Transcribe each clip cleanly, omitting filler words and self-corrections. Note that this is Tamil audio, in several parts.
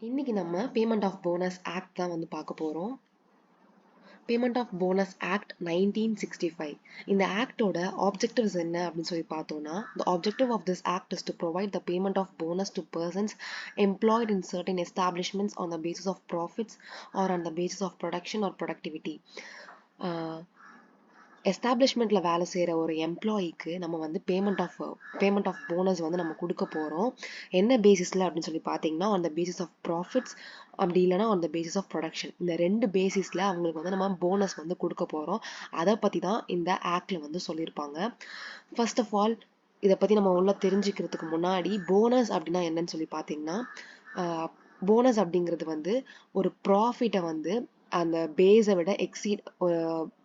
இன்னைக்கு நம்ம பேமெண்ட் ஆஃப் போனஸ் ஆக்ட் தான் வந்து பார்க்க போறோம். Payment of bonus act 1965. இந்த ஆக்டோட ஆப்ஜெக்டிவ்ஸ் என்ன அப்படின்னு சொல்லி பார்த்தோம்னா, the objective of this act is to provide the payment of bonus to persons employed in certain establishments on the basis of profits or on the basis of production or productivity. எஸ்டாப்ளிஷ்மெண்ட்ல வேலை செய்கிற ஒரு எம்ப்ளாயிக்கு நம்ம வந்து பேமெண்ட் ஆஃப் போனஸ் வந்து நம்ம கொடுக்க போகிறோம். என்ன பேசிஸில் அப்படின்னு சொல்லி பார்த்தீங்கன்னா, on the basis of profits, அப்படி இல்லைனா on the basis of production. இந்த ரெண்டு பேசிஸில் அவங்களுக்கு வந்து நம்ம போனஸ் வந்து கொடுக்க போகிறோம். அதை பற்றி தான் இந்த ஆக்டில் வந்து சொல்லியிருப்பாங்க. ஃபர்ஸ்ட் ஆஃப் ஆல் இதை பற்றி நம்ம உள்ள தெரிஞ்சுக்கிறதுக்கு முன்னாடி போனஸ் அப்படின்னா என்னன்னு சொல்லி பார்த்தீங்கன்னா, போனஸ் அப்படிங்கிறது வந்து ஒரு ப்ராஃபிட்டை வந்து அந்த பேஸை விட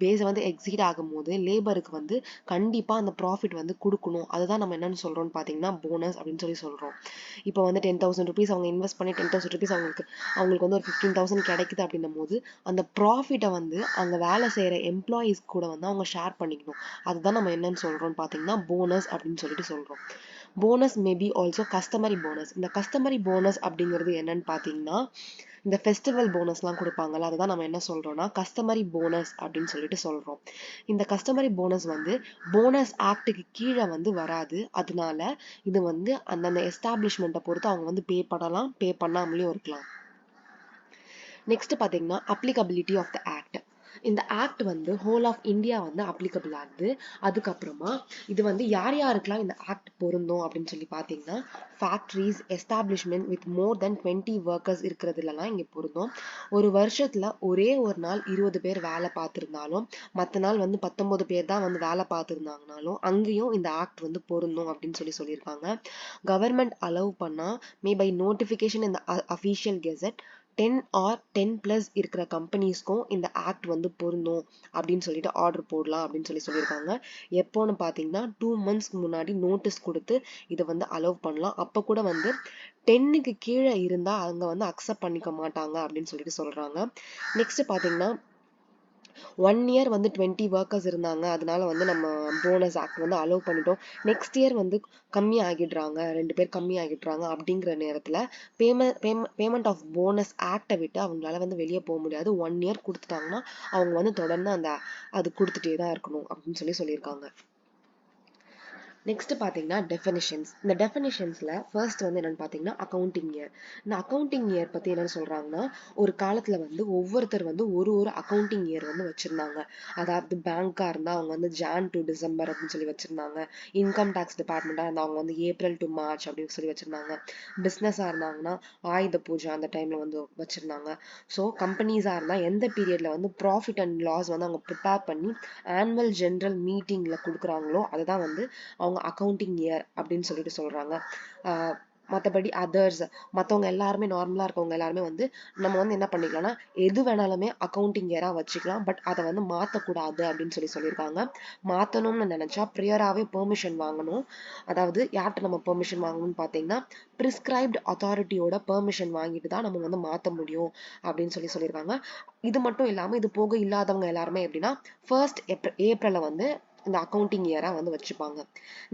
பேஸை வந்து எக்ஸீட் ஆகும்போது லேபருக்கு வந்து கண்டிப்பாக அந்த ப்ராஃபிட் வந்து கொடுக்கணும். அதுதான் நம்ம என்னன்னு சொல்கிறோம்னு பார்த்தீங்கன்னா போனஸ் அப்படின்னு சொல்லி சொல்கிறோம். இப்போ வந்து 10,000 rupees அவங்க இன்வெஸ்ட் பண்ணி 10,000 rupees அவங்களுக்கு வந்து ஒரு 15,000 கிடைக்குது அப்படின்னும் போது அந்த ப்ராஃபிட்டை வந்து அங்கே வேலை செய்கிற எம்ப்ளாயீஸ் கூட வந்து அவங்க ஷேர் பண்ணிக்கணும். அதுதான் நம்ம என்னன்னு சொல்கிறோம்னு பார்த்தீங்கன்னா போனஸ் அப்படின்னு சொல்லிட்டு சொல்கிறோம். Bonus maybe also customary bonus. இந்த கஸ்டமரி போனஸ் அப்படிங்கிறது என்னன்னு பார்த்தீங்கன்னா, இந்த ஃபெஸ்டிவல் போனஸ்லாம் கொடுப்பாங்கல்ல, அதுதான் நம்ம என்ன சொல்றோம்னா கஸ்டமரி போனஸ் அப்படின்னு சொல்லிட்டு சொல்றோம். இந்த கஸ்டமரி போனஸ் வந்து போனஸ் ஆக்டுக்கு கீழே வந்து வராது. அதனால இது வந்து அந்தந்த எஸ்டாப்ளிஷ்மெண்ட்டை பொறுத்து அவங்க வந்து பே பண்ணலாம், பே பண்ணாமலேயும் இருக்கலாம். நெக்ஸ்ட் பார்த்தீங்கன்னா அப்ளிகபிலிட்டி ஆஃப் த ஆக்ட். இந்த ஆக்ட் வந்து ஹோல் ஆஃப் இந்தியா வந்து அப்ளிகபிள் ஆகுது. அதுக்கப்புறமா இது வந்து யார் யாருக்கெல்லாம் இந்த ஆக்ட் பொருந்தும் அப்படின்னு சொல்லி பார்த்தீங்கன்னா, factories, establishment with more than 20 workers இருக்கிறதுலலாம் இங்கே பொருந்தும். ஒரு வருஷத்துல ஒரே ஒரு நாள் 20 பேர் வேலை பார்த்துருந்தாலும், மற்ற நாள் வந்து 19 பேர் தான் வந்து வேலை பார்த்துருந்தாங்கனாலும் அங்கேயும் இந்த ஆக்ட் வந்து பொருந்தும் அப்படின்னு சொல்லியிருக்காங்க. கவர்மெண்ட் அலோவ் பண்ணா மே பை நோட்டிஃபிகேஷன் இந்த அஃபீஷியல் கெசட் 10 or 10+ இருக்கிற கம்பெனிஸ்க்கும் இந்த ஆக்ட் வந்து பொருந்தும் அப்படின்னு சொல்லிட்டு ஆர்டர் போடலாம் அப்படின்னு சொல்லியிருக்காங்க. எப்போன்னு பார்த்தீங்கன்னா 2 months முன்னாடி நோட்டீஸ் கொடுத்து இதை வந்து அலோவ் பண்ணலாம். அப்போ கூட வந்து 10க்கு கீழே இருந்தா அவங்க வந்து அக்செப்ட் பண்ணிக்க மாட்டாங்க அப்படின்னு சொல்லிட்டு சொல்றாங்க. நெக்ஸ்ட் பார்த்தீங்கன்னா 1 year வந்து 20 ஒர்க்கர்ஸ் இருந்தாங்க, அதனால வந்து நம்ம போனஸ் ஆக்ட் வந்து அலோவ் பண்ணிட்டோம். நெக்ஸ்ட் இயர் வந்து கம்மி ஆகிடுறாங்க, 2 பேர் கம்மி ஆகிடுறாங்க அப்படிங்கிற நேரத்தில் பேமெண்ட் ஆஃப் போனஸ் ஆக்டை விட்டு அவங்களால வந்து வெளியே போக முடியாது. 1 year கொடுத்துட்டாங்கன்னா அவங்க வந்து தொடர்ந்து அது கொடுத்துட்டே தான் இருக்கணும் அப்படின்னு சொல்லியிருக்காங்க. நெக்ஸ்ட் பார்த்தீங்கன்னா டெஃபினிஷன்ஸ். இந்த டெஃபினிஷன்ஸ்ல ஃபர்ஸ்ட் வந்து என்னன்னு பார்த்தீங்கன்னா அக்கௌண்டிங் இயர். இந்த அக்கௌண்டிங் இயர் பத்தி என்னன்னு சொல்றாங்கன்னா, ஒரு காலத்துல வந்து ஒவ்வொருத்தர் வந்து ஒரு அக்கௌண்டிங் இயர் வந்து வச்சிருந்தாங்க. அதாவது பேங்கா இருந்தா அவங்க வந்து ஜான் டு டிசம்பர் அப்படின்னு சொல்லி வச்சிருந்தாங்க. இன்கம் டேக்ஸ் டிபார்ட்மெண்டா இருந்தா அவங்க வந்து ஏப்ரல் டு மார்ச் அப்படின்னு சொல்லி வச்சிருந்தாங்க. பிசினஸா இருந்தாங்கன்னா ஆயுத பூஜை அந்த டைம்ல வந்து வச்சிருந்தாங்க. ஸோ கம்பெனிஸா இருந்தா எந்த பீரியட்ல வந்து ப்ராஃபிட் அண்ட் லாஸ் வந்து அவங்க ப்ரிப்பேர் பண்ணி ஆனுவல் ஜெனரல் மீட்டிங்ல கொடுக்குறாங்களோ அதுதான் வந்து அவங்க அக்கௌண்டிங் இயர் அப்படின்னு சொல்லிட்டு சொல்றாங்க. மற்றபடி அதர்ஸ், மற்றவங்க எல்லாருமே நார்மலா இருக்கவங்க எல்லாருமே வந்து நம்ம வந்து என்ன பண்ணிக்கலாம்னா எது வேணாலுமே அக்கௌண்டிங் இயரா வச்சுக்கலாம். பட் அதை வந்து மாற்றக்கூடாது அப்படின்னு சொல்லியிருக்காங்க. மாற்றணும்னு நினைச்சா ப்ரியராகவே பெர்மிஷன் வாங்கணும். அதாவது யார்கிட்ட நம்ம பெர்மிஷன் வாங்கணும்னு பார்த்தீங்கன்னா ப்ரிஸ்கிரைப்டு அத்தாரிட்டியோட பெர்மிஷன் வாங்கிட்டு தான் நம்ம வந்து மாற்ற முடியும் அப்படின்னு சொல்லியிருக்காங்க. இது மட்டும் இல்லாமல் இது போக இல்லாதவங்க எல்லாருமே எப்படின்னா 1st ஏப்ரலை வந்து இந்த அக்கௌண்டிங் இயரா வந்து வச்சுப்பாங்க.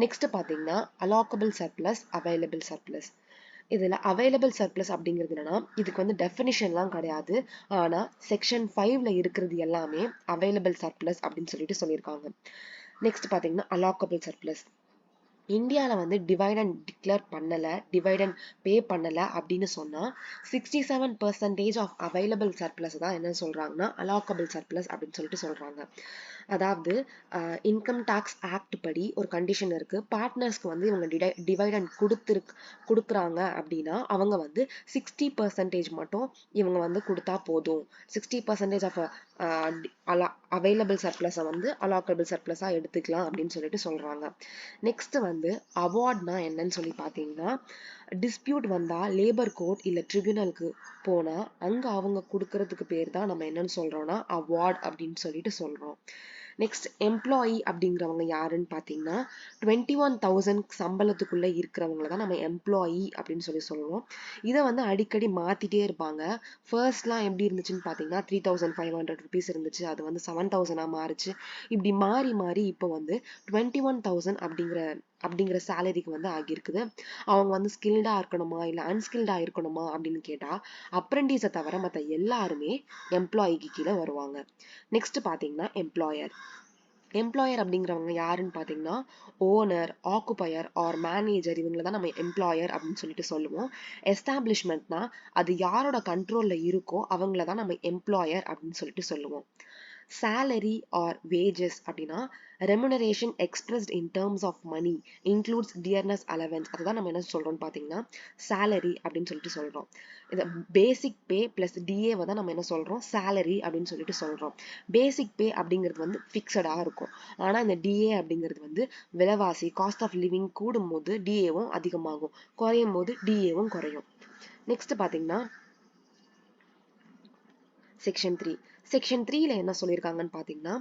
நெக்ஸ்ட் பாத்தீங்கன்னா அலாக்கபிள் சர்ப்ளஸ், அவைலபிள் சர்ப்ளஸ். இதுல அவைலபிள் சர்ப்ளஸ் அப்படிங்கிறது என்னன்னா, இதுக்கு வந்து டெஃபினிஷன்லாம் கிடையாது. ஆனா செக்ஷன் 5ல இருக்கிறது எல்லாமே அவைலபிள் சர்ப்ளஸ் அப்படின்னு சொல்லியிருக்காங்க. நெக்ஸ்ட் பாத்தீங்கன்னா அலாக்கபிள் சர்ப்ளஸ். இந்தியாவில் வந்து டிவைட் அண்ட் டிக்ளேர் பண்ணலை, டிவைட் அண்ட் பே பண்ணலை அப்படின்னு சொன்னால் 67% ஆஃப் அவைலபிள் சர்ப்ளஸ் தான் என்ன சொல்கிறாங்கன்னா அலாக்கபிள் சர்ப்ளஸ் அப்படின்னு சொல்லிட்டு சொல்கிறாங்க. அதாவது இன்கம் டேக்ஸ் ஆக்ட் படி ஒரு கண்டிஷன் இருக்குது. பார்ட்னர்ஸ்க்கு வந்து இவங்க டிவைட் அண்ட் கொடுக்குறாங்க அப்படின்னா அவங்க வந்து 60% மட்டும் இவங்க வந்து கொடுத்தா போதும். 60% ஆஃப் அவைலபிள் சர்ப்ளஸை வந்து அலாக்கபிள் சர்ப்ளஸாக எடுத்துக்கலாம் அப்படின்னு சொல்லிட்டு சொல்கிறாங்க. நெக்ஸ்ட் வந்து அவார்ட்னா என்னன்னு சொல்லி பார்த்தீங்கன்னா, டிஸ்பியூட் வந்தா லேபர் கோர்ட் இல்லை ட்ரிபியூனலுக்கு போனால் அங்கே அவங்க கொடுக்கறதுக்கு பேர் தான் நம்ம என்னன்னு சொல்கிறோம்னா அவார்ட் அப்படின்னு சொல்லிட்டு சொல்கிறோம். நெக்ஸ்ட் எம்ப்ளாயி அப்படிங்கிறவங்க யாருன்னு பார்த்தீங்கன்னா 21,000 சம்பளத்துக்குள்ளே இருக்கிறவங்கள தான் நம்ம எம்ப்ளாயி அப்படின்னு சொல்லுவோம். இதை வந்து அடிக்கடி மாற்றிட்டே இருப்பாங்க. ஃபர்ஸ்ட்லாம் எப்படி இருந்துச்சுன்னு பார்த்தீங்கன்னா 3,500 rupees இருந்துச்சு, அது வந்து 7,000 மாறுச்சு. இப்படி மாறி மாறி இப்போ வந்து 21,000 அப்படிங்கிற அப்படிங்கிற சேலரிக்கு வந்து ஆகியிருக்குது. அவங்க வந்து ஸ்கில்டா இருக்கணுமா இல்ல அன்ஸ்கில்டா இருக்கணுமா அப்படின்னு கேட்டா அப்ரெண்டிஸை தவிர மற்ற எல்லாருமே எம்ப்ளாயிக்கு கீழே வருவாங்க. நெக்ஸ்ட் பாத்தீங்கன்னா எம்ப்ளாயர் அப்படிங்கிறவங்க யாருன்னு பார்த்தீங்கன்னா ஓனர், ஆக்குபயர் ஆர் மேனேஜர், இவங்கள தான் நம்ம எம்ப்ளாயர் அப்படின்னு சொல்லிட்டு சொல்லுவோம். எஸ்டாப்ளிஷ்மெண்ட்னா அது யாரோட கண்ட்ரோல்ல இருக்கோ அவங்கள தான் நம்ம எம்ப்ளாயர் அப்படின்னு சொல்லிட்டு சொல்லுவோம். salary or wages அப்படின்னா remuneration expressed in terms of money includes dearness allowance. அதுதான் நம்ம என்ன சொல்றோம்னு பார்த்தீங்கன்னா salary அப்படின்னு சொல்லிட்டு சொல்றோம். இந்த பேசிக் பே பிளஸ் டிஏவை தான் நம்ம என்ன சொல்றோம் salary அப்படின்னு சொல்லிட்டு சொல்றோம். பேசிக் பே அப்படிங்கிறது வந்து ஃபிக்ஸடா இருக்கும். ஆனா இந்த டிஏ அப்படிங்கிறது வந்து விலைவாசி காஸ்ட் ஆஃப் லிவிங் கூடும் போது டிஏவும் அதிகமாகும், குறையும் போது டிஏவும் குறையும். நெக்ஸ்ட் பாத்தீங்கன்னா செக்ஷன் 3ல என்ன சொல்லியிருக்காங்கன்னு பார்த்தீங்கன்னா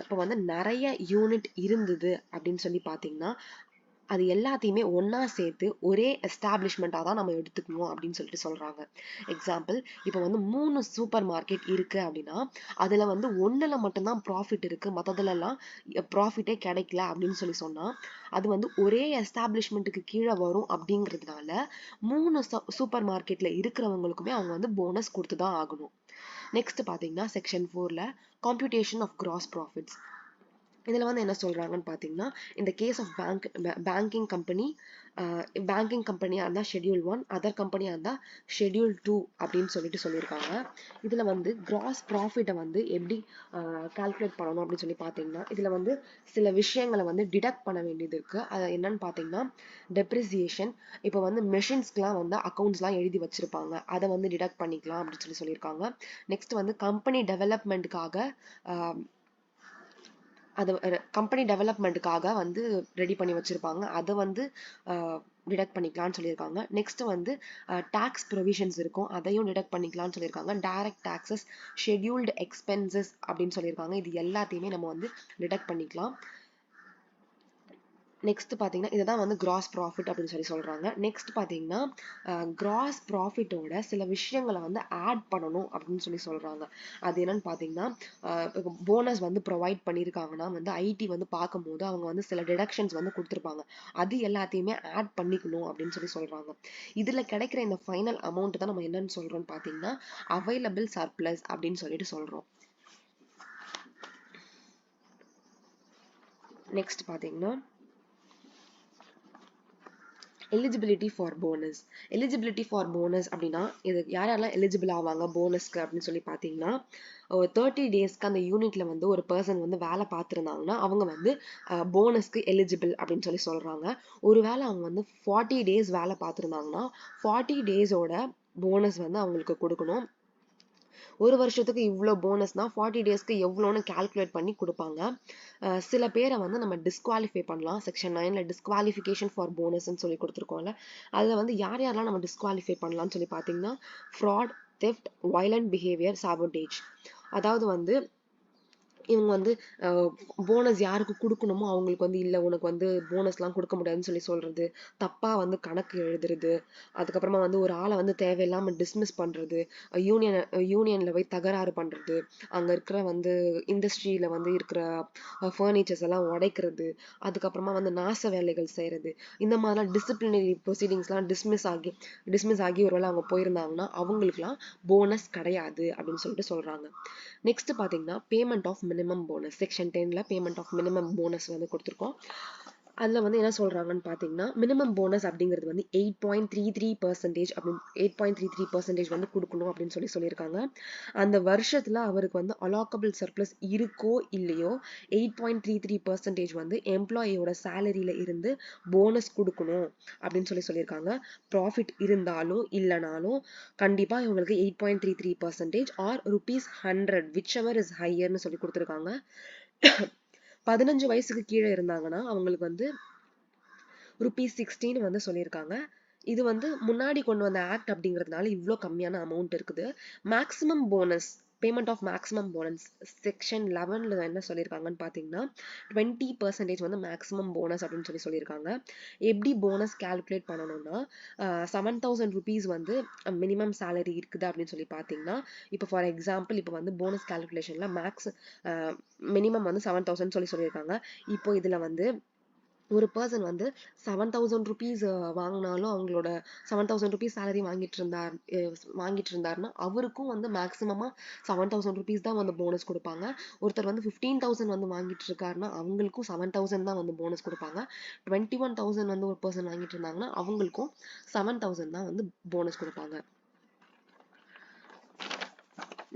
இப்போ வந்து நிறைய யூனிட் இருந்தது அப்படின்னு சொல்லி பார்த்தீங்கன்னா அது எல்லாத்தையுமே ஒன்னா சேர்த்து ஒரே எஸ்டாப்ளிஷ்மெண்ட்டாக தான் நம்ம எடுத்துக்கணும் அப்படின்னு சொல்லிட்டு சொல்றாங்க. எக்ஸாம்பிள், இப்போ வந்து 3 சூப்பர் மார்க்கெட் இருக்கு அப்படின்னா அதுல வந்து ஒண்ணுல மட்டும்தான் ப்ராஃபிட் இருக்கு, மற்றதுலலாம் ப்ராஃபிட்டே கிடைக்கல அப்படின்னு சொல்லி சொன்னா அது வந்து ஒரே எஸ்டாப்ளிஷ்மெண்ட்டுக்கு கீழே வரும். அப்படிங்கிறதுனால 3 சூப்பர் மார்க்கெட்ல இருக்கிறவங்களுக்குமே அவங்க வந்து போனஸ் கொடுத்து தான் ஆகணும். நெக்ஸ்ட் பாத்தீங்கன்னா செக்ஷன் 4ல காம்ப்யூட்டேஷன் ஆஃப் கிராஸ் ப்ராஃபிட்ஸ். இதுல வந்து என்ன சொல்றாங்கன்னு பாத்தீங்கன்னா இந்த கேஸ் ஆஃப் பேங்கிங் கம்பெனியா இருந்தா ஷெட்யூல் 1, அதர் கம்பெனியா இருந்தா ஷெட்யூல் 2 அப்படின்னு சொல்லிட்டு சொல்லியிருக்காங்க. இதுல வந்து கிராஸ் ப்ராஃபிட்டை வந்து எப்படி கால்குலேட் பண்ணணும் அப்படின்னு சொல்லி பாத்தீங்கன்னா இதுல வந்து சில விஷயங்களை வந்து டிடக்ட் பண்ண வேண்டியது இருக்கு. அது என்னன்னு பாத்தீங்கன்னா டெப்ரிசியேஷன். இப்போ வந்து மெஷின்ஸ்க்குலாம் வந்து அக்கௌண்ட்ஸ்லாம் எழுதி வச்சிருப்பாங்க, அதை வந்து டிடக்ட் பண்ணிக்கலாம் அப்படின்னு சொல்லி சொல்லியிருக்காங்க. நெக்ஸ்ட் வந்து கம்பெனி டெவலப்மெண்ட்டுக்காக வந்து ரெடி பண்ணி வச்சிருப்பாங்க, அதை வந்து டிடக்ட் பண்ணிக்கலாம்னு சொல்லியிருக்காங்க. நெக்ஸ்ட் வந்து டாக்ஸ் ப்ரொவிஷன்ஸ் இருக்கும், அதையும் டிடக்ட் பண்ணிக்கலாம்னு சொல்லியிருக்காங்க. டைரக்ட் டாக்ஸஸ், ஷெட்யூல்டு எக்ஸ்பென்சஸ் அப்படின்னு சொல்லியிருக்காங்க. இது எல்லாத்தையுமே நம்ம வந்து டிடக்ட் பண்ணிக்கலாம். நெக்ஸ்ட் பார்த்தீங்கன்னா இதுதான் வந்து கிராஸ் ப்ராஃபிட் அப்படின்னு சொல்லி சொல்றாங்க. நெக்ஸ்ட் பார்த்தீங்கன்னா கிராஸ் ப்ராஃபிட்டோட சில விஷயங்களை வந்து ஆட் பண்ணணும் அப்படின்னு சொல்லி சொல்றாங்க. அது என்னன்னு பார்த்தீங்கன்னா போனஸ் வந்து ப்ரொவைட் பண்ணியிருக்காங்கன்னா வந்து ஐடி வந்து பார்க்கும்போது அவங்க வந்து சில டிடக்ஷன்ஸ் வந்து கொடுத்துருப்பாங்க, அது எல்லாத்தையுமே ஆட் பண்ணிக்கணும் அப்படின்னு சொல்லி சொல்றாங்க. இதுல கிடைக்கிற இந்த ஃபைனல் அமௌண்ட் தான் நம்ம என்னன்னு சொல்றோம்னு பார்த்தீங்கன்னா அவைலபிள் சர்ப்ளஸ் அப்படின்னு சொல்லிட்டு சொல்றோம். நெக்ஸ்ட் பார்த்தீங்கன்னா eligibility for bonus. Eligibility for bonus அப்படின்னா இது யாரெல்லாம் எலிஜிபிள் ஆவாங்க போனஸ்க்கு அப்படின்னு சொல்லி பார்த்தீங்கன்னா 30 டேஸ்க்கு அந்த யூனிட்ல வந்து ஒரு பர்சன் வந்து வேலை பார்த்துருந்தாங்கன்னா அவங்க வந்து போனஸ்க்கு எலிஜிபிள் அப்படின்னு சொல்லி சொல்றாங்க. ஒருவேளை அவங்க வந்து 40 டேஸ் வேலை பார்த்துருந்தாங்கன்னா 40 டேஸோட போனஸ் வந்து அவங்களுக்கு கொடுக்கணும். ஒரு வருஷத்துக்கு இவ்வளோ போனஸ்னா 40 டேஸ்க்கு எவ்வளோன்னு கால்குலேட் பண்ணி கொடுப்பாங்க. சில பேரை வந்து நம்ம டிஸ்குவாலிஃபை பண்ணலாம். செக்ஷன் 9ல டிஸ்குவாலிஃபிகேஷன் ஃபார் போனஸ்ன்னு சொல்லி கொடுத்துருக்கோம்ல, அதில் வந்து யாரெல்லாம் நம்ம டிஸ்குவாலிஃபை பண்ணலாம்னு சொல்லி பார்த்தீங்கன்னா ஃப்ராட், தெஃப்ட், வயலண்ட் பிஹேவியர், சாபோட்டேஜ். அதாவது வந்து இவங்க வந்து போனஸ் யாருக்கு கொடுக்கணுமோ அவங்களுக்கு வந்து இல்லை உனக்கு வந்து போனஸ்லாம் கொடுக்க முடியாதுன்னு சொல்லி சொல்றது, தப்பா வந்து கணக்கு எழுதுறது, அதுக்கப்புறமா வந்து ஒரு ஆளை வந்து தேவையில்லாம டிஸ்மிஸ் பண்றது, யூனியன்ல போய் தகராறு பண்றது, அங்க இருக்கிற வந்து இண்டஸ்ட்ரியில வந்து இருக்கிற ஃபர்னிச்சர்ஸ் எல்லாம் உடைக்கிறது, அதுக்கப்புறமா வந்து நாச வேலைகள் செய்யறது, இந்த மாதிரிலாம் டிசிப்ளினரி ப்ரொசீடிங்ஸ்லாம் டிஸ்மிஸ் ஆகி ஒருவேளை அவங்க போயிருந்தாங்கன்னா அவங்களுக்குலாம் போனஸ் கிடையாது அப்படின்னு சொல்லிட்டு சொல்றாங்க. நெக்ஸ்ட் பாத்தீங்கன்னா payment of minimum bonus. Section 10ல பேமெண்ட் ஆஃப் மினிமம் போனஸ் வந்து கொடுத்துருக்கோம். அதுல வந்து என்ன சொல்றாங்கன்னு பாத்தீங்கன்னா மினிமம் போனஸ் அப்படிங்கிறது வந்து 8.33% அப்படின்னு 8.33% வந்து கொடுக்கணும் அப்படின்னு சொல்லியிருக்காங்க. அந்த வருஷத்துல அவருக்கு வந்து அலாக்கபிள் சர்ப்ளஸ் இருக்கோ இல்லையோ 8.33% வந்து எம்ப்ளாயியோட சேலரியில இருந்து போனஸ் கொடுக்கணும் அப்படின்னு சொல்லியிருக்காங்க. ப்ராஃபிட் இருந்தாலும் இல்லைனாலும் கண்டிப்பா இவங்களுக்கு 8.33% ஆர் ₹100 whichever is higherன்னு சொல்லி கொடுத்துருக்காங்க. 15 வயசுக்கு கீழே இருந்தாங்கன்னா அவங்களுக்கு வந்து ₹16 வந்து சொல்லியிருக்காங்க. இது வந்து முன்னாடி கொண்டு வந்த ஆக்ட் அப்படிங்கிறதுனால இவ்வளோ கம்மியான அமௌண்ட் இருக்குது. Maximum bonus, payment of maximum bonus section 11ல என்ன சொல்லியிருக்காங்கன்னு பார்த்தீங்கன்னா 20% வந்து மேக்ஸிமம் போனஸ் அப்படின்னு சொல்லியிருக்காங்க. எப்படி போனஸ் கால்குலேட் பண்ணணும்னா ₹7,000 வந்து மினிமம் சேலரி இருக்குது அப்படின்னு சொல்லி பார்த்தீங்கன்னா இப்போ ஃபார் எக்ஸாம்பிள் இப்போ வந்து போனஸ் கால்குலேஷன்ல மினிமம் வந்து 7,000 சொல்லியிருக்காங்க. இப்போ இதுல வந்து ஒரு பர்சன் வந்து 7,000 rupees வாங்கினாலும் அவங்களோட 7,000 rupees salary வாங்கிட்டு இருந்தாருன்னா அவருக்கும் வந்து மேக்ஸிமமா 7,000 rupees தான் வந்து போனஸ் கொடுப்பாங்க. ஒருத்தர் வந்து 15,000 வந்து வாங்கிட்டு இருக்காருன்னா அவங்களுக்கும் 7,000 தான் வந்து போனஸ் கொடுப்பாங்க. 21,000 வந்து ஒரு பர்சன் வாங்கிட்டு இருந்தாங்கன்னா அவங்களுக்கும் 7,000 தான் வந்து போனஸ் கொடுப்பாங்க.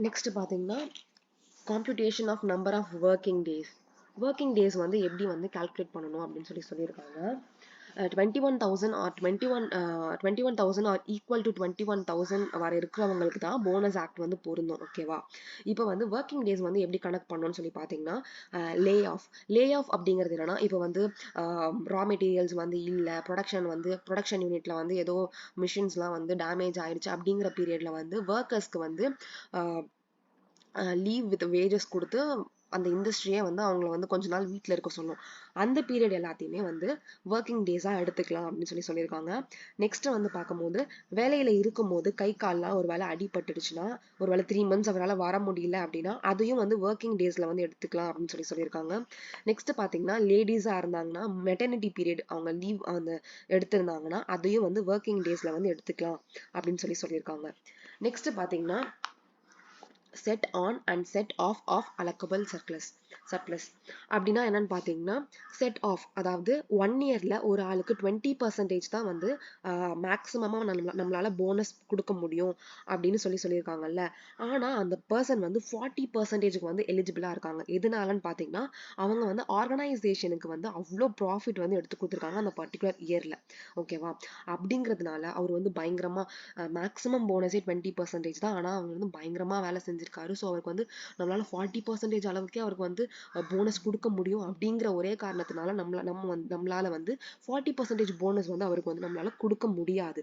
நெக்ஸ்ட் பாத்தீங்கன்னா computation of number of working days. working days வந்து எப்படி வந்து calculate பண்ணணும் அப்படின்னு சொல்லியிருக்காங்க. 21,000 or 21,000 or equal to 21,000 வரை இருக்கிறவங்களுக்கு தான் போனஸ் ஆக்ட் வந்து பொருந்தும். ஓகேவா? இப்போ வந்து ஒர்க்கிங் டேஸ் வந்து எப்படி கனெக்ட் பண்ணணும்னு சொல்லி பார்த்தீங்கன்னா லே ஆஃப் அப்படிங்கிறது என்னன்னா இப்போ வந்து ரா மெட்டீரியல்ஸ் வந்து இல்லை, ப்ரொடக்ஷன் யூனிட்ல வந்து ஏதோ மிஷின்ஸ்லாம் வந்து டேமேஜ் ஆயிடுச்சு அப்படிங்கிற பீரியட்ல வந்து ஒர்க்கர்ஸ்க்கு வந்து லீவ் வித் வேஜஸ் கொடுத்து அந்த இண்டஸ்ட்ரியே வந்து அவங்கள வந்து கொஞ்ச நாள் வீட்டில் இருக்க சொல்லும். அந்த பீரியட் எல்லாத்தையுமே வந்து ஒர்க்கிங் டேஸாக எடுத்துக்கலாம் அப்படின்னு சொல்லியிருக்காங்க. நெக்ஸ்ட் வந்து பார்க்கும்போது வேலையில இருக்கும்போது கை கால்லாம் ஒரு வேலை அடிபட்டுடுச்சுன்னா ஒரு வேலை 3 months அவரால் வர முடியல அப்படின்னா அதையும் வந்து ஒர்க்கிங் டேஸ்ல வந்து எடுத்துக்கலாம் அப்படின்னு சொல்லியிருக்காங்க. நெக்ஸ்ட் பார்த்தீங்கன்னா லேடிஸா இருந்தாங்கன்னா மெட்டர்னிட்டி பீரியட் அவங்க லீவ் அந்த எடுத்திருந்தாங்கன்னா அதையும் வந்து ஒர்க்கிங் டேஸ்ல வந்து எடுத்துக்கலாம் அப்படின்னு சொல்லியிருக்காங்க. நெக்ஸ்ட் பார்த்தீங்கன்னா set on and set off of allocable surplus அப்படின்னா என்னன்னு பார்த்தீங்கன்னா செட் ஆஃப் அதாவது 1 yearல ஒரு ஆளுக்கு 20% தான் வந்து மேக்ஸிமமா நம்மளால போனஸ் கொடுக்க முடியும் அப்படின்னு சொல்லியிருக்காங்கல்ல. ஆனா அந்த பர்சன் வந்து 40%க்கு வந்து எலிஜிபிளா இருக்காங்க. எதனாலன்னு பார்த்தீங்கன்னா அவங்க வந்து ஆர்கனைசேஷனுக்கு வந்து அவ்வளோ ப்ராஃபிட் வந்து எடுத்து கொடுத்துருக்காங்க அந்த பர்டிகுலர் இயர்ல. ஓகேவா? அப்படிங்கிறதுனால அவர் வந்து பயங்கரமா மேக்ஸிமம் போனஸே 20% தான். ஆனா அவர் வந்து பயங்கரமா வேலை செஞ்சிருக்காரு. ஸோ அவருக்கு வந்து நம்மளால 40% அளவுக்கே அவருக்கு வந்து போனஸ் கொடுக்க முடியும் அப்படிங்கிற ஒரே காரணத்தினால நம்மளால வந்து 40% போனஸ் வந்து அவருக்கு வந்து நம்மளால கொடுக்க முடியாது.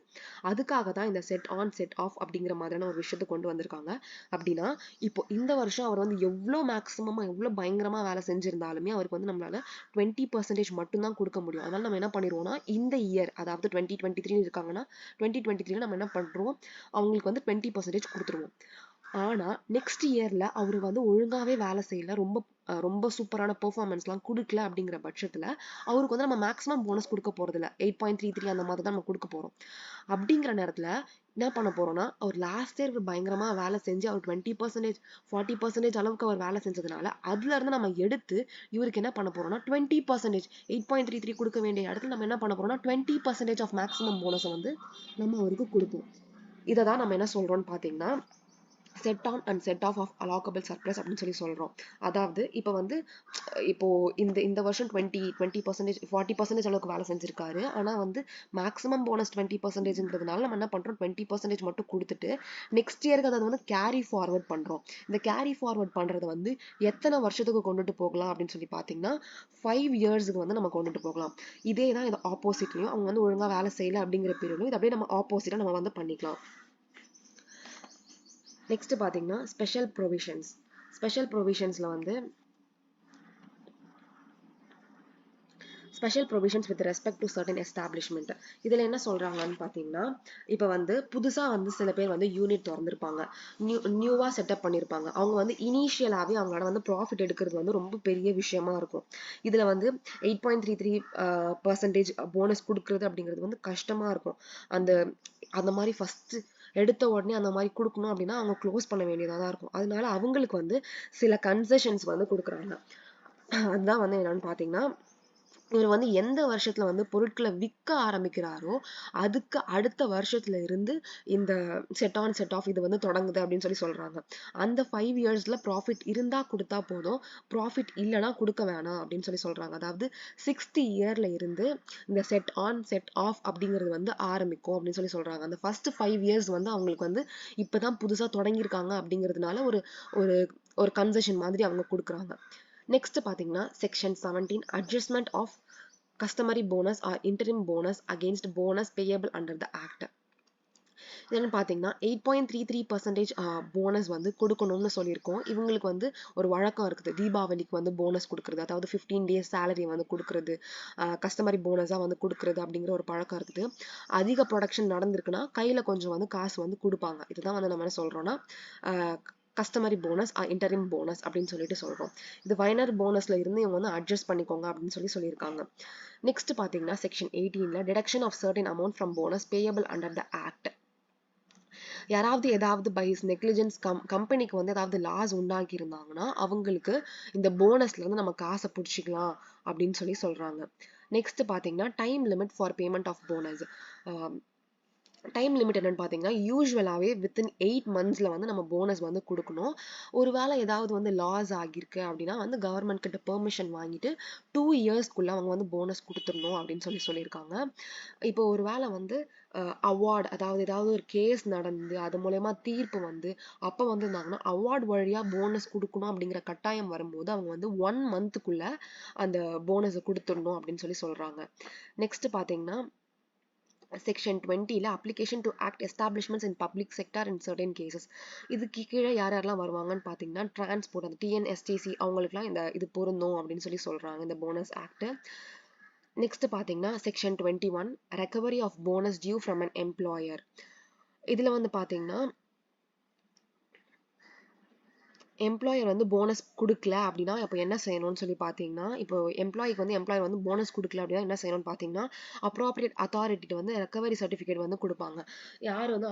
அதுக்காக தான் இந்த செட் ஆன் செட் ஆஃப் அப்படிங்கிற மாதிரியான ஒரு விஷயத்தை கொண்டு வந்திருக்காங்க. அப்படின்னா இப்போ இந்த வருஷம் அவர் வந்து எவ்வளவு பயங்கரமா வேலை செஞ்சிருந்தாலுமே அவருக்கு வந்து நம்மளால 20% மட்டும்தான் கொடுக்க முடியும். அதனால நம்ம என்ன பண்ணிடுவோம்னா இந்த இயர் அதாவது 2023 இருக்காங்கன்னா 2023 நம்ம என்ன பண்றோம், அவங்களுக்கு வந்து 20% கொடுத்துருவோம். ஆனா நெக்ஸ்ட் இயர்ல அவரு வந்து ஒழுங்காவே வேலை செய்யல, ரொம்ப சூப்பரான பெர்ஃபார்மன்ஸ்லாம் கொடுக்கல அப்படிங்கிற பட்சத்துல அவருக்கு வந்து நம்ம மேக்ஸிமம் போனஸ் கொடுக்க போறது இல்ல, 8.33 அந்த மாதிரி தான் நம்ம கொடுக்க போறோம். அப்படிங்கிற நேரத்துல என்ன பண்ண போறோம்னா அவர் லாஸ்ட் இயர் பயங்கரமா வேலை செஞ்சு அவர் 20% 40% அளவுக்கு அவர் வேலை செஞ்சதுனால அதுல இருந்து நம்ம எடுத்து இவருக்கு என்ன பண்ண போறோம்னா 20% 8.33 கொடுக்க வேண்டிய இடத்துல நம்ம என்ன பண்ண போறோம்னா 20% ஆஃப் மேக்ஸிமம் போனஸை வந்து நம்ம அவருக்கு கொடுப்போம். இதை தான் நம்ம என்ன சொல்றோம்னு பாத்தீங்கன்னா set on and set off of allocable surplus அப்படின்னு சொல்றோம். அதாவது இப்போ இந்த வருஷம் 20% 40% அளவுக்கு வேலை செஞ்சிருக்காரு. ஆனா வந்து மேக்ஸிமம் போனஸ் 20%ன்றதுனால நம்ம என்ன பண்றோம் 20% மட்டும் கொடுத்துட்டு நெக்ஸ்ட் இயருக்கு அதை வந்து கேரி ஃபார்வர்ட் பண்றோம். இந்த கேரி ஃபார்வர்ட் பண்றது வந்து எத்தனை வருஷத்துக்கு கொண்டுட்டு போகலாம் அப்படின்னு சொல்லி பாத்தீங்கன்னா 5 yearsக்கு வந்து நம்ம கொண்டுட்டு போகலாம். இதே தான் இது ஆப்போசிட்லயும் அவங்க வந்து ஒழுங்கா வேலை செய்யல அப்படிங்கிற பீரியடும் இது அப்படியே நம்ம ஆப்போசிட்டா நம்ம வந்து பண்ணிக்கலாம். நெக்ஸ்ட் பாத்தீங்கன்னா ஸ்பெஷல் ப்ரொவிஷன்ஸ்ல வந்து special provisions with respect to certain establishment. இதுல என்ன சொல்றாங்கன்னு பாத்தீங்கன்னா இப்ப வந்து புதுசா வந்து சில பேர் வந்து யூனிட் திறந்திருப்பாங்க, நியூவா செட்டப் பண்ணிருப்பாங்க. அவங்க வந்து இனிஷியலாவே அவங்களோட வந்து ப்ராஃபிட் எடுக்கிறது வந்து ரொம்ப பெரிய விஷயமா இருக்கும். இதுல வந்து 8.33% போனஸ் கொடுக்கறது அப்படிங்கிறது வந்து கஷ்டமா இருக்கும். அந்த மாதிரி ஃபர்ஸ்ட் எடுத்த உடனே அந்த மாதிரி கொடுக்கணும் அப்படின்னா அவங்க க்ளோஸ் பண்ண வேண்டியதா தான் இருக்கும். அதனால அவங்களுக்கு வந்து சில கன்செஷன்ஸ் வந்து கொடுக்குறாங்க. அதுதான் வந்து என்னன்னு பாத்தீங்கன்னா இவர் வந்து எந்த வருஷத்துல வந்து பொருட்களை விற்க ஆரம்பிக்கிறாரோ அதுக்கு அடுத்த வருஷத்துல இருந்து இந்த செட் ஆன் செட் ஆஃப் இது வந்து தொடங்குது அப்படின்னு சொல்றாங்க. அந்த 5 yearsல ப்ராஃபிட் இருந்தா கொடுத்தா போதும், ப்ராஃபிட் இல்லைன்னா கொடுக்க வேணாம் அப்படின்னு சொல்றாங்க. அதாவது 6th yearல இருந்து இந்த செட் ஆன் செட் ஆஃப் அப்படிங்கிறது வந்து ஆரம்பிக்கும் அப்படின்னு சொல்றாங்க. அந்த ஃபர்ஸ்ட் 5 years வந்து அவங்களுக்கு வந்து இப்பதான் புதுசா தொடங்கியிருக்காங்க அப்படிங்கிறதுனால ஒரு ஒரு கன்செஷன் மாதிரி அவங்க கொடுக்குறாங்க. நெக்ஸ்ட் பாத்தீங்கன்னா section 17 adjustment of customary bonus or interim bonus against bonus payable under the act. என்னன்னு பாத்தீங்கன்னா 8.33% போனஸ் வந்து கொடுக்கணும்னு சொல்லியிருக்கோம். இவங்களுக்கு வந்து ஒரு வழக்கம் இருக்குது, தீபாவளிக்கு வந்து போனஸ் கொடுக்கறது, அதாவது 15 days salary வந்து கொடுக்கறது, கஸ்டமரி போனஸா வந்து கொடுக்கறது அப்படிங்கிற ஒரு பழக்கம் இருக்குது. அதிக ப்ரொடக்ஷன் நடந்திருக்குன்னா கையில கொஞ்சம் வந்து காசு வந்து கொடுப்பாங்க. இதுதான் வந்து நம்ம என்ன சொல்றோம்னா கஸ்டமரி போனஸ் இன்டரிம் போனஸ் அப்படின்னு சொல்லிட்டு சொல்றோம். இது ஃபைனல் போனஸ்ல இருந்து இவங்க வந்து அட்ஜஸ்ட் பண்ணிக்கோங்க அப்படின்னு சொல்லியிருக்காங்க. நெக்ஸ்ட் பாத்தீங்கன்னா செக்ஷன் 18ல deduction of certain amount from bonus payable under the act. யாராவது ஏதாவது பைஸ் நெக்லிஜென்ஸ் கம்பெனிக்கு வந்து ஏதாவது லாஸ் உண்டாக்கி இருந்தாங்கன்னா அவங்களுக்கு இந்த போனஸ்ல இருந்து நம்ம காசை பிடிச்சிக்கலாம் அப்படின்னு சொல்றாங்க. நெக்ஸ்ட் பாத்தீங்கன்னா time limit for payment of bonus. Time limit என்னன்னு பார்த்தீங்கன்னா யூஸ்வலாகவே வித்தின் 8 monthsல வந்து நம்ம போனஸ் வந்து கொடுக்கணும். ஒருவேளை ஏதாவது வந்து லாஸ் ஆகிருக்கு அப்படின்னா வந்து கவர்மெண்ட் கிட்ட பெர்மிஷன் வாங்கிட்டு 2 yearsக்குள்ள அவங்க வந்து போனஸ் கொடுத்துடணும் அப்படின்னு சொல்லியிருக்காங்க. இப்போ ஒரு வேளை வந்து அவார்டு அதாவது ஏதாவது ஒரு கேஸ் நடந்து அது மூலயமா தீர்ப்பு வந்து அப்போ வந்து இருந்தாங்கன்னா அவார்டு வழியா போனஸ் கொடுக்கணும் அப்படிங்கிற கட்டாயம் வரும்போது அவங்க வந்து 1 monthக்குள்ள அந்த போனஸை கொடுத்துடணும் அப்படின்னு சொல்றாங்க. நெக்ஸ்ட் பார்த்தீங்கன்னா செக்ஷன் 20ல application to act establishments in public sector in certain cases. இதுக்கு கீழே யாரெல்லாம் வருவாங்கன்னு பார்த்தீங்கன்னா டிரான்ஸ்போர்ட் அந்த டிஎன்எஸ்டிசி அவங்களுக்குலாம் இது பொருந்தும் அப்படின்னு சொல்றாங்க இந்த போனஸ் ஆக்ட். நெக்ஸ்ட் பார்த்தீங்கன்னா section 21 recovery of bonus due from an employer. இதுல வந்து பார்த்தீங்கன்னா எம்ப்ளாயர் வந்து போனஸ் கொடுக்கல அப்படின்னா இப்போ என்ன செய்யணும்னு பார்த்தீங்கன்னா இப்போ எம்ப்ளாயர் வந்து போனஸ் கொடுக்கல அப்படின்னா என்ன செய்யணும்னு பார்த்தீங்கன்னா அப்ராப்ரியேட் அத்தாரிட்டிட்டு வந்து ரெக்கவரி சர்டிஃபிகேட் வந்து கொடுப்பாங்க. யார் வந்து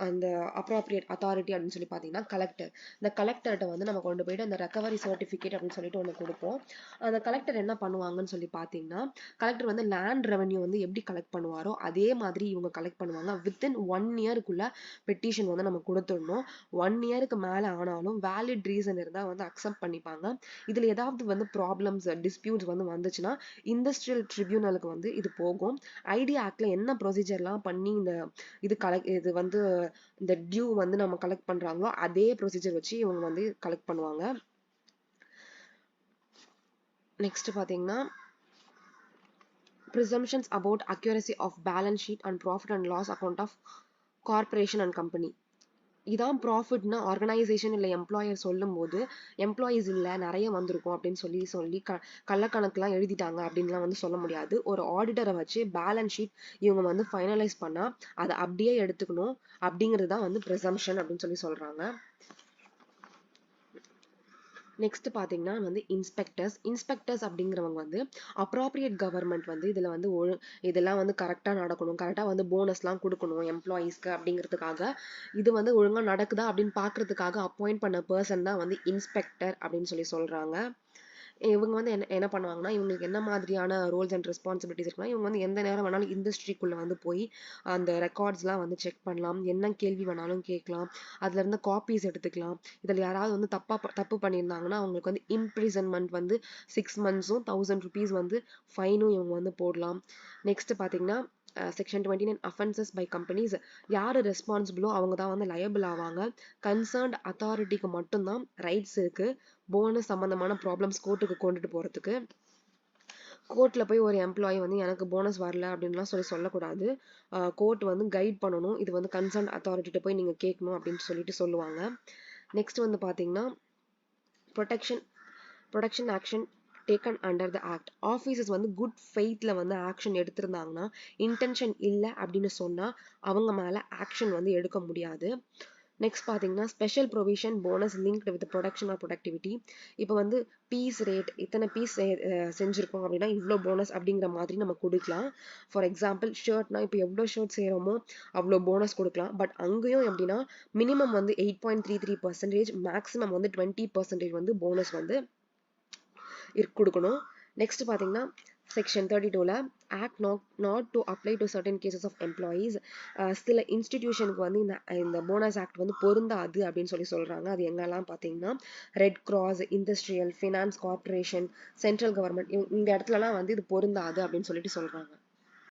அந்த அப்ராப்ரியேட் அத்தாரிட்டி அப்படின்னு பார்த்தீங்கன்னா கலெக்டர். இந்த கலெக்டர்கிட்ட வந்து நம்ம கொண்டு போயிட்டு அந்த ரெக்கவரி சர்டிஃபிகேட் அப்படின்னு சொல்லிட்டு ஒன்று கொடுப்போம். அந்த கலெக்டர் என்ன பண்ணுவாங்கன்னு பார்த்தீங்கன்னா கலெக்டர் வந்து லேண்ட் ரெவன்யூ வந்து எப்படி கலெக்ட் பண்ணுவாரோ அதே மாதிரி இவங்க கலெக்ட் பண்ணுவாங்க. வித்தின் 1 yearக்குள்ள பெட்டிஷன் வந்து நம்ம கொடுத்துடணும். 1 yearக்கு மேலே ஆனாலும் வேலிட் ரீசன் இருந்தா வந்து அக்செப்ட் பண்ணிப்பாங்க. இதுல ஏதாவது வந்து ப்ராப்ளம்ஸ் டிஸ்பியூட்ஸ் வந்து வந்துச்சுன்னா இண்டஸ்ட்ரியல் ட்ரிபியூனலுக்கு வந்து இது போகும். ஐடியா ஆக்ட்ல என்ன ப்ரொசீஜர்லாம் பண்ணி இது வந்து இந்த டியூ வந்து நம்ம கலெக்ட் பண்றாங்களோ அதே ப்ரொசீஜர் வச்சு இவங்க வந்து கலெக்ட் பண்ணுவாங்க. நெக்ஸ்ட் பாத்தீங்கன்னா presumptions about accuracy of balance sheet and profit and loss account of corporation and company. இதான் ப்ராஃபிட்னா ஆர்கனைசேஷன் இல்லை எம்ப்ளாயர் சொல்லும் போது எம்ப்ளாயிஸ் இல்லை நிறைய வந்திருக்கும் அப்படின்னு சொல்லி கள்ளக்கணக்குலாம் எழுதிட்டாங்க அப்படின்லாம் வந்து சொல்ல முடியாது. ஒரு ஆடிட்டரை வச்சு பேலன்ஸ் ஷீட் இவங்க வந்து ஃபைனலைஸ் பண்ணா அதை அப்படியே எடுத்துக்கணும் அப்படிங்கிறது தான் வந்து ப்ரிசம்ஷன் அப்படின்னு சொல்றாங்க. நெக்ஸ்ட் பாத்தீங்கன்னா வந்து இன்ஸ்பெக்டர்ஸ் அப்படிங்கிறவங்க வந்து அப்ராப்ரியேட் கவர்மெண்ட் வந்து இதுல வந்து இதெல்லாம் வந்து கரெக்டா நடக்கணும், கரெக்டா வந்து போனஸ்லாம் கொடுக்கணும் எம்ப்ளாயீஸ்க்கு அப்படிங்கிறதுக்காக இது வந்து ஒழுங்கா நடக்குதா அப்படின்னு பாக்குறதுக்காக அப்பாயிண்ட் பண்ண பர்சன் தான் வந்து இன்ஸ்பெக்டர் அப்படின்னு சொல்றாங்க. இவங்க வந்து என்ன பண்ணுவாங்கன்னா இவங்களுக்கு என்ன மாதிரியான ரோல்ஸ் அண்ட் ரெஸ்பான்சிபிலிட்டிஸ் இருக்குன்னா இவங்க வந்து எந்த நேரம் வேணாலும் இண்டஸ்ட்ரிக்குள்ள வந்து போய் அந்த ரெக்கார்ட்ஸ்லாம் வந்து செக் பண்ணலாம், என்ன கேள்வி வேணாலும் கேட்கலாம், அதுல இருந்து காப்பீஸ் எடுத்துக்கலாம். இதுல யாராவது வந்து தப்பு பண்ணியிருந்தாங்கன்னா அவங்களுக்கு வந்து இம்ப்ரிசன்மெண்ட் வந்து 6 months 1000 rupees வந்து ஃபைனும் இவங்க வந்து போடலாம். நெக்ஸ்ட் பாத்தீங்கன்னா செக்ஷன் 29 அஃபென்சஸ் பை கம்பெனிஸ். யாரு ரெஸ்பான்சிபிளோ அவங்க தான் வந்து லயபிள் ஆவாங்க. கன்சர்ன்ட் அத்தாரிட்டிக்கு மட்டும்தான் ரைட்ஸ் இருக்கு போனஸ் சம்பந்தமான ப்ராப்ளம்ஸ் கோர்ட்டுக்கு கொண்டுட்டு போறதுக்கு. கோர்ட்ல போய் ஒரு எம்ப்ளாயி வந்து எனக்கு போனஸ் வரல அப்படின்லாம் சொல்லக்கூடாது. கோர்ட் வந்து கைட் பண்ணணும், இது வந்து கன்சர்ன்ட் அத்தாரிட்டிட்ட போய் நீங்க கேட்கணும் அப்படின்னு சொல்லுவாங்க. நெக்ஸ்ட் வந்து பாத்தீங்கன்னா protection action taken under the act. Officers வந்து குட் ஃபெய்த்ல வந்து ஆக்ஷன் எடுத்திருந்தாங்கன்னா இன்டென்ஷன் இல்லை அப்படின்னு சொன்னா அவங்க மேல ஆக்ஷன் வந்து எடுக்க முடியாது. நெக்ஸ்ட் பாத்தீங்கன்னா special provision bonus linked with production R productivity. இப்போ வந்து பீஸ் ரேட் இத்தனை பீஸ் செஞ்சிருக்கோம் அப்படின்னா இவ்வளோ போனஸ் அப்படிங்கிற மாதிரி நம்ம கொடுக்கலாம். ஃபார் எக்ஸாம்பிள் ஷர்ட்னா இப்போ எவ்வளோ ஷர்ட் செய்யறோமோ அவ்வளோ போனஸ் கொடுக்கலாம். பட் அங்கேயும் எப்படின்னா மினிமம் வந்து 8.33%, மேக்ஸிமம் வந்து 20% வந்து போனஸ் வந்து கொடுக்கணும். நெக்ஸ்ட் பாத்தீங்கன்னா செக்ஷன் 32ல act not to apply to certain cases of employees. சில இன்ஸ்டிடியூஷனுக்கு வந்து இந்த போனஸ் ஆக்ட் வந்து பொருந்தாது அப்படின்னு சொல்றாங்க. அது எங்கெல்லாம் பாத்தீங்கன்னா red cross, industrial, finance corporation, central government இந்த இடத்துலலாம் வந்து இது பொருந்தாது அப்படின்னு சொல்றாங்க.